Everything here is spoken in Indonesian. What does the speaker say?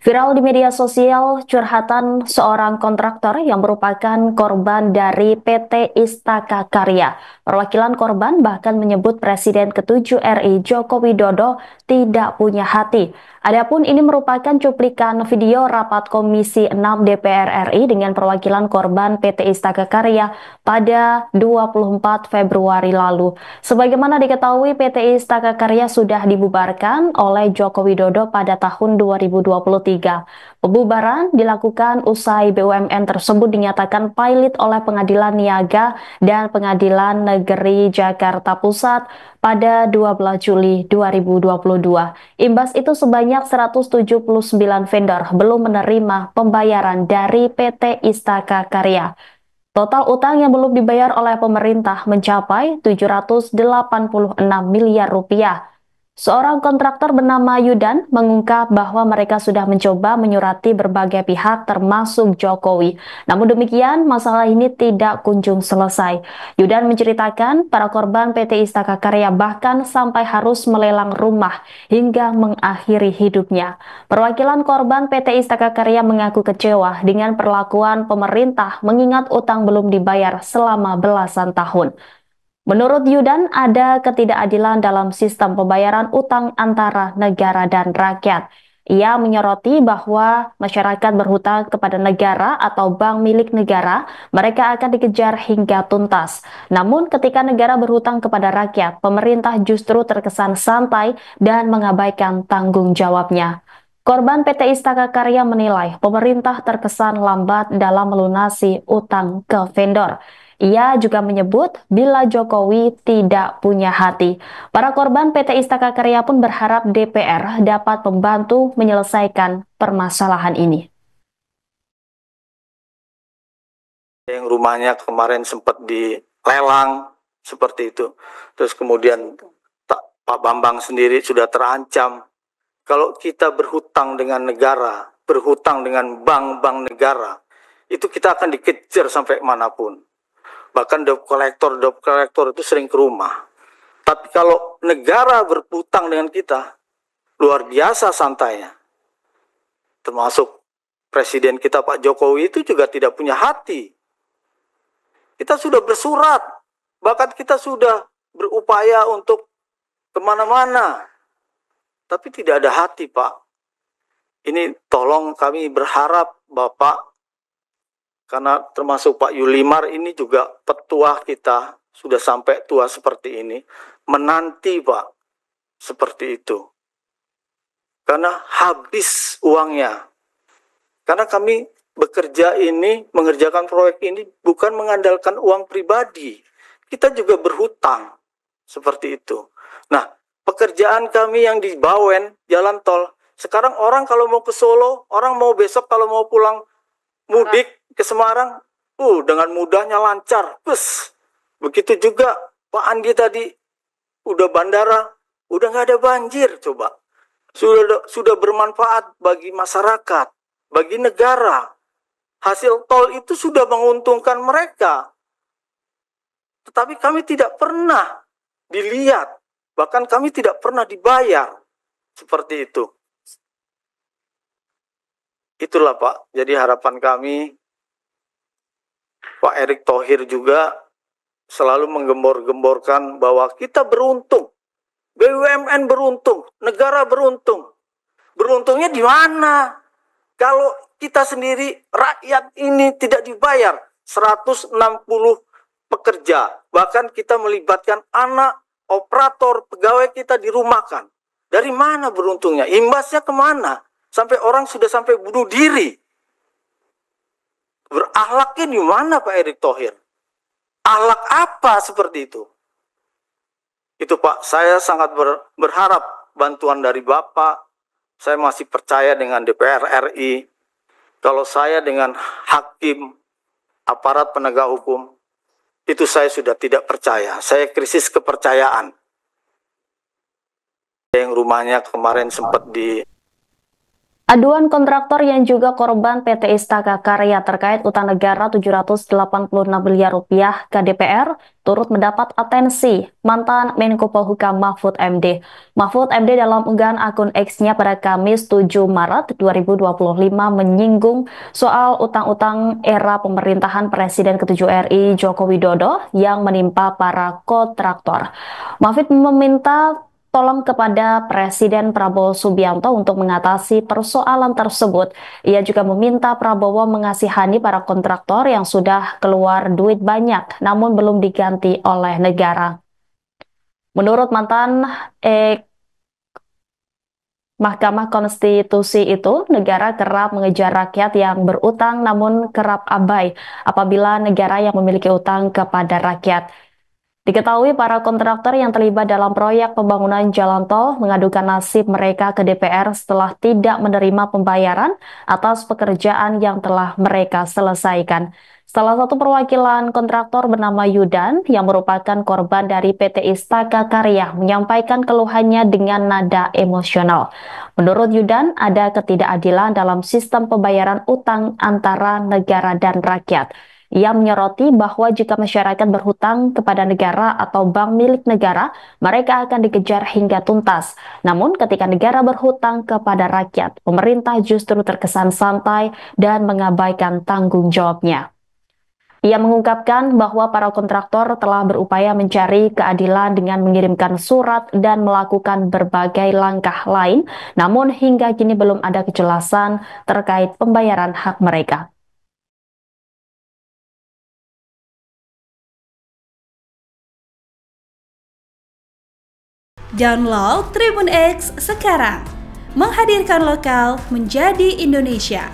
Viral di media sosial curhatan seorang kontraktor yang merupakan korban dari PT Istaka Karya. Perwakilan korban bahkan menyebut Presiden ke-7 RI Joko Widodo tidak punya hati. Adapun ini merupakan cuplikan video rapat Komisi 6 DPR RI dengan perwakilan korban PT Istaka Karya pada 24 Februari lalu. Sebagaimana diketahui, PT Istaka Karya sudah dibubarkan oleh Joko Widodo pada tahun 2023. Pembubaran dilakukan usai BUMN tersebut dinyatakan pilot oleh Pengadilan Niaga dan Pengadilan Negeri Jakarta Pusat pada 12 Juli 2022. Imbas itu sebanyak 179 vendor belum menerima pembayaran dari PT Istaka Karya. Total utang yang belum dibayar oleh pemerintah mencapai 786 miliar rupiah. Seorang kontraktor bernama Yudan mengungkap bahwa mereka sudah mencoba menyurati berbagai pihak termasuk Jokowi. Namun demikian, masalah ini tidak kunjung selesai. Yudan menceritakan para korban PT Istaka Karya bahkan sampai harus melelang rumah hingga mengakhiri hidupnya. Perwakilan korban PT Istaka Karya mengaku kecewa dengan perlakuan pemerintah mengingat utang belum dibayar selama belasan tahun. Menurut Yudan, ada ketidakadilan dalam sistem pembayaran utang antara negara dan rakyat. Ia menyoroti bahwa masyarakat berhutang kepada negara atau bank milik negara, mereka akan dikejar hingga tuntas. Namun ketika negara berhutang kepada rakyat, pemerintah justru terkesan santai dan mengabaikan tanggung jawabnya. Korban PT Istaka Karya menilai pemerintah terkesan lambat dalam melunasi utang ke vendor. Ia juga menyebut bila Jokowi tidak punya hati. Para korban PT Istaka Karya pun berharap DPR dapat membantu menyelesaikan permasalahan ini. Yang rumahnya kemarin sempat dilelang seperti itu. Terus kemudian Pak Bambang sendiri sudah terancam. Kalau kita berhutang dengan negara, berhutang dengan bank-bank negara, itu kita akan dikejar sampai manapun. Bahkan debt collector itu sering ke rumah. Tapi kalau negara berhutang dengan kita, luar biasa santainya. Termasuk Presiden kita Pak Jokowi itu juga tidak punya hati. Kita sudah bersurat, bahkan kita sudah berupaya untuk kemana-mana. Tapi tidak ada hati, Pak. Ini tolong kami berharap Bapak, karena termasuk Pak Yulimar ini juga petua kita, sudah sampai tua seperti ini, menanti Pak, seperti itu. Karena habis uangnya. Karena kami bekerja ini, mengerjakan proyek ini bukan mengandalkan uang pribadi. Kita juga berhutang, seperti itu. Nah, pekerjaan kami yang di Bawen, jalan tol, sekarang orang kalau mau ke Solo, orang mau besok kalau mau pulang mudik ke Semarang, dengan mudahnya lancar. Begitu juga Pak Andi tadi, udah bandara, udah nggak ada banjir, coba. Sudah bermanfaat bagi masyarakat, bagi negara. Hasil tol itu sudah menguntungkan mereka. Tetapi kami tidak pernah dilihat, bahkan kami tidak pernah dibayar. Seperti itu. Itulah Pak, jadi harapan kami, Pak Erick Thohir juga selalu menggembor-gemborkan bahwa kita beruntung, BUMN beruntung, negara beruntung. Beruntungnya di mana? Kalau kita sendiri, rakyat ini tidak dibayar 160 pekerja, bahkan kita melibatkan anak, operator, pegawai kita dirumahkan. Dari mana beruntungnya? Imbasnya kemana? Sampai orang sudah sampai bunuh diri. Berakhlaknya di mana Pak Erick Thohir? Akhlak apa seperti itu? Itu Pak, saya sangat berharap bantuan dari Bapak. Saya masih percaya dengan DPR RI. Kalau saya dengan hakim, aparat penegak hukum, itu saya sudah tidak percaya. Saya krisis kepercayaan. Yang rumahnya kemarin sempat Aduan kontraktor yang juga korban PT Istaka Karya terkait utang negara 786 miliar rupiah ke DPR turut mendapat atensi mantan Menko Polhukam Mahfud MD. Mahfud MD dalam unggahan akun X-nya pada Kamis 7 Maret 2025 menyinggung soal utang-utang era pemerintahan Presiden ke-7 RI Joko Widodo yang menimpa para kontraktor. Mahfud meminta tolong kepada Presiden Prabowo Subianto untuk mengatasi persoalan tersebut. Ia juga meminta Prabowo mengasihani para kontraktor yang sudah keluar duit banyak namun belum diganti oleh negara. Menurut mantan Mahkamah Konstitusi itu, negara kerap mengejar rakyat yang berutang namun kerap abai apabila negara yang memiliki utang kepada rakyat. Diketahui para kontraktor yang terlibat dalam proyek pembangunan jalan tol mengadukan nasib mereka ke DPR setelah tidak menerima pembayaran atas pekerjaan yang telah mereka selesaikan. Salah satu perwakilan kontraktor bernama Yudan yang merupakan korban dari PT Istaka Karya menyampaikan keluhannya dengan nada emosional. Menurut Yudan, ada ketidakadilan dalam sistem pembayaran utang antara negara dan rakyat. Ia menyoroti bahwa jika masyarakat berhutang kepada negara atau bank milik negara, mereka akan dikejar hingga tuntas. Namun ketika negara berhutang kepada rakyat, pemerintah justru terkesan santai dan mengabaikan tanggung jawabnya. Ia mengungkapkan bahwa para kontraktor telah berupaya mencari keadilan dengan mengirimkan surat dan melakukan berbagai langkah lain, namun hingga kini belum ada kejelasan terkait pembayaran hak mereka. Download Tribun X sekarang, menghadirkan lokal menjadi Indonesia.